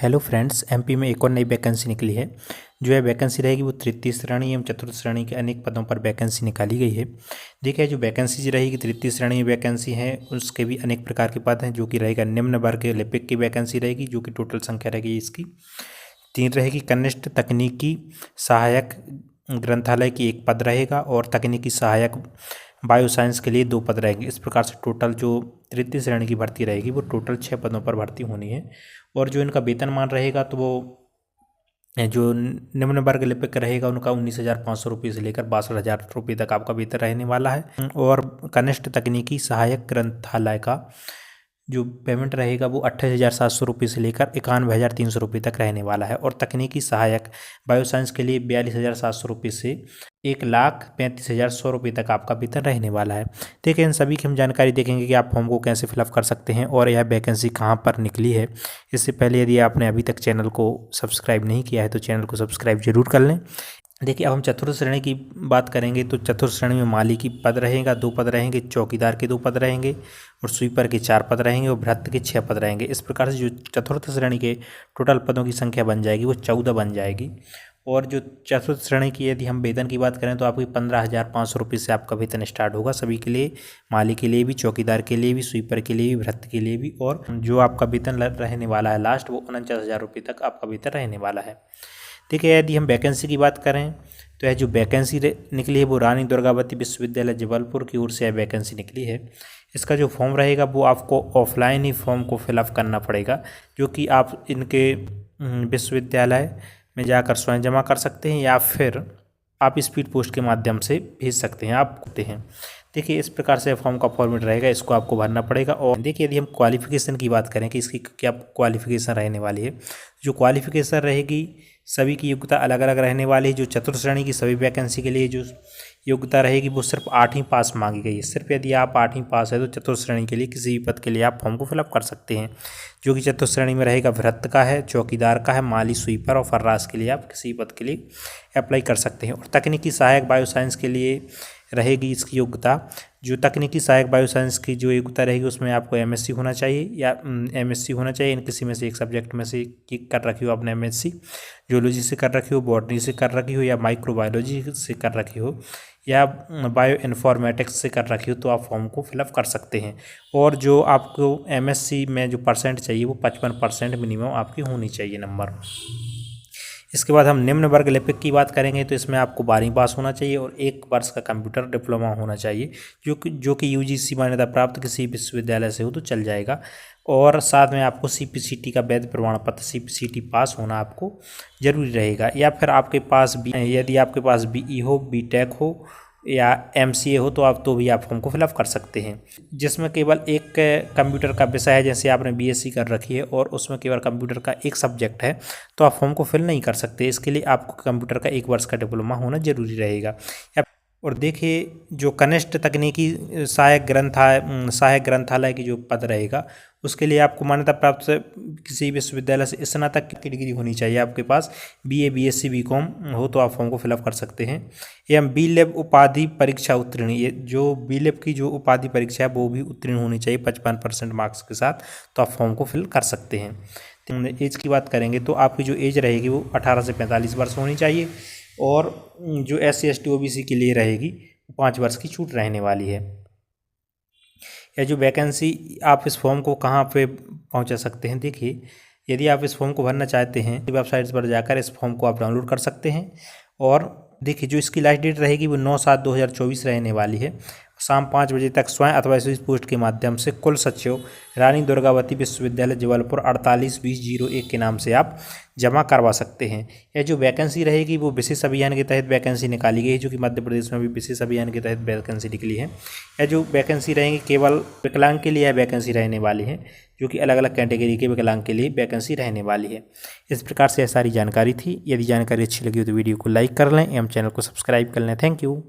Hello friends, MP में एक और नई वैकेंसी निकली है। जो है वैकेंसी रहेगी वो तृतीय श्रेणी एवं चतुर्थ श्रेणी के अनेक पदों पर वैकेंसी निकाली गई है। देखिए, जो वैकेंसी जो रहेगी तृतीय श्रेणी में वैकेंसी है उसके भी अनेक प्रकार के पद हैं, जो कि रहेगा निम्न वर्ग के लिपिक की वैकेंसी रहेगी, जो कि टोटल संख्या रहेगी इसकी 3 रहेगी। कनिष्ठ तकनीकी सहायक ग्रंथालय की 1 पद रहेगा और तकनीकी सहायक बायो साइंस के लिए 2 पद रहेंगे। इस प्रकार से टोटल जो तृतीय श्रेणी की भर्ती रहेगी वो टोटल 6 पदों पर भर्ती होनी है। और जो इनका वेतनमान रहेगा तो वो जो निम्न वर्ग लिपिक रहेगा उनका 19,500 रुपये से लेकर 62,000 रुपये तक आपका वेतन रहने वाला है। और कनिष्ठ तकनीकी सहायक ग्रंथालय का जो पेमेंट रहेगा वो 28,700 रुपये से लेकर 91,300 रुपये तक रहने वाला है। और तकनीकी सहायक बायो साइंस के लिए 42,700 रुपये से 1,35,100 रुपये तक आपका वेतन रहने वाला है। देखिए, इन सभी की हम जानकारी देखेंगे कि आप फॉर्म को कैसे फिलअप कर सकते हैं और यह वैकेंसी कहाँ पर निकली है। इससे पहले यदि आपने अभी तक चैनल को सब्सक्राइब नहीं किया है तो चैनल को सब्सक्राइब जरूर कर लें। देखिए, अब हम चतुर्थ श्रेणी की बात करेंगे तो चतुर्थ श्रेणी में माली की पद रहेगा, 2 पद रहेंगे, चौकीदार के 2 पद रहेंगे और स्वीपर के 4 पद रहेंगे और भृत्य के 6 पद रहेंगे। इस प्रकार से जो चतुर्थ श्रेणी के टोटल पदों की संख्या बन जाएगी वो 14 बन जाएगी। और जो चतुर्थ श्रेणी की यदि हम वेतन की बात करें तो आपकी 15,500 रुपये से आपका वेतन स्टार्ट होगा सभी के लिए, माली के लिए भी, चौकीदार के लिए भी, स्वीपर के लिए भी, भृत्य के लिए भी। और जो आपका वेतन रहने वाला है लास्ट वो 49,000 रुपये तक आपका वेतन रहने वाला है। देखिए, यदि हम वैकेंसी की बात करें तो यह जो वैकेंसी निकली है वो रानी दुर्गावती विश्वविद्यालय जबलपुर की ओर से यह वैकेंसी निकली है। इसका जो फॉर्म रहेगा वो आपको ऑफलाइन ही फॉर्म को फिलअप करना पड़ेगा, जो कि आप इनके विश्वविद्यालय में जाकर स्वयं जमा कर सकते हैं या फिर आप स्पीड पोस्ट के माध्यम से भेज सकते हैं। आप करते हैं। देखिए, इस प्रकार से फॉर्म का फॉर्मेट रहेगा, इसको आपको भरना पड़ेगा। और देखिए, यदि हम क्वालिफिकेशन की बात करें कि इसकी क्या क्वालिफिकेशन रहने वाली है, जो क्वालिफिकेशन रहेगी सभी की योग्यता अलग अलग रहने वाली है। जो चतुर्थ श्रेणी की सभी वैकेंसी के लिए जो योग्यता रहेगी वो सिर्फ 8वीं पास मांगी गई है। सिर्फ यदि आप 8वीं पास है तो चतुर्थ श्रेणी के लिए किसी भी पद के लिए आप फॉर्म को फिलअप कर सकते हैं। जो कि चतुर्थ श्रेणी में रहेगा भृत्य का है, चौकीदार का है, माली, स्वीपर और फर्रास के लिए आप किसी पद के लिए अप्लाई कर सकते हैं। और तकनीकी सहायक बायो साइंस के लिए रहेगी इसकी योग्यता। जो तकनीकी सहायक बायो साइंस की जो योग्यता रहेगी उसमें आपको एमएससी होना चाहिए या एमएससी होना चाहिए, इन किसी में से एक सब्जेक्ट में से कर रखी हो आपने एमएससी, जियोलॉजी से कर रखी हो, बॉटनी से कर रखी हो या माइक्रोबायोलॉजी से कर रखी हो या बायो इन्फॉर्मेटिक्स से कर रखी हो तो आप फॉर्म को फिलअप कर सकते हैं। और जो आपको एमएससी में जो परसेंट चाहिए वो 55% मिनिमम आपकी होनी चाहिए नंबर। इसके बाद हम निम्न वर्ग लिपिक की बात करेंगे तो इसमें आपको 12वीं पास होना चाहिए और 1 वर्ष का कंप्यूटर डिप्लोमा होना चाहिए, जो कि यूजीसी मान्यता प्राप्त किसी विश्वविद्यालय से हो तो चल जाएगा। और साथ में आपको सीपीसीटी का वैध प्रमाण पत्र सीपीसीटी पास होना आपको जरूरी रहेगा। या फिर आपके पास यदि आपके पास बीई हो, बीटेक हो या एमसीए हो तो आप फॉर्म को फिलअप कर सकते हैं। जिसमें केवल एक कंप्यूटर का विषय है, जैसे आपने बीएससी कर रखी है और उसमें केवल कंप्यूटर का एक सब्जेक्ट है तो आप फॉर्म को फिल नहीं कर सकते। इसके लिए आपको कंप्यूटर का 1 वर्ष का डिप्लोमा होना जरूरी रहेगा। और देखिए, जो कनिष्ठ तकनीकी सहायक ग्रंथालय की जो पद रहेगा उसके लिए आपको मान्यता प्राप्त किसी विश्वविद्यालय से स्नातक की डिग्री होनी चाहिए। आपके पास बीए, बीएससी, बीकॉम हो तो आप फॉर्म को फिलअप कर सकते हैं। एवं बीलेब उपाधि परीक्षा उत्तीर्ण, ये जो बीलेब की जो उपाधि परीक्षा है वो भी उत्तीर्ण होनी चाहिए 55% मार्क्स के साथ, तो आप फॉर्म को फिल कर सकते हैं। तो एज की बात करेंगे तो आपकी जो एज रहेगी वो 18 से 45 वर्ष होनी चाहिए। और जो SC ST OBC के लिए रहेगी 5 वर्ष की छूट रहने वाली है। यह जो वैकेंसी आप इस फॉर्म को कहाँ पे पहुँचा सकते हैं, देखिए, यदि आप इस फॉर्म को भरना चाहते हैं वेबसाइट्स पर जाकर इस फॉर्म को आप डाउनलोड कर सकते हैं। और देखिए, जो इसकी लास्ट डेट रहेगी वो 9/7/2024 रहने वाली है। शाम 5 बजे तक स्वयं अथवा स्पीड पोस्ट के माध्यम से कुल सचिव रानी दुर्गावती विश्वविद्यालय जबलपुर 482001 के नाम से आप जमा करवा सकते हैं। यह जो वैकेंसी रहेगी वो विशेष अभियान के तहत वैकेंसी निकाली गई है, जो कि मध्य प्रदेश में भी विशेष अभियान के तहत वैकेंसी निकली है। यह जो वैकेंसी रहेंगी केवल विकलांग के लिए यह वैकेंसी रहने वाली है, जो कि अलग अलग कैटेगरी के विकलांग के लिए वैकेंसी रहने वाली है। इस प्रकार से यह सारी जानकारी थी। यदि जानकारी अच्छी लगी हो तो वीडियो को लाइक कर लें एवं चैनल को सब्सक्राइब कर लें। Thank you.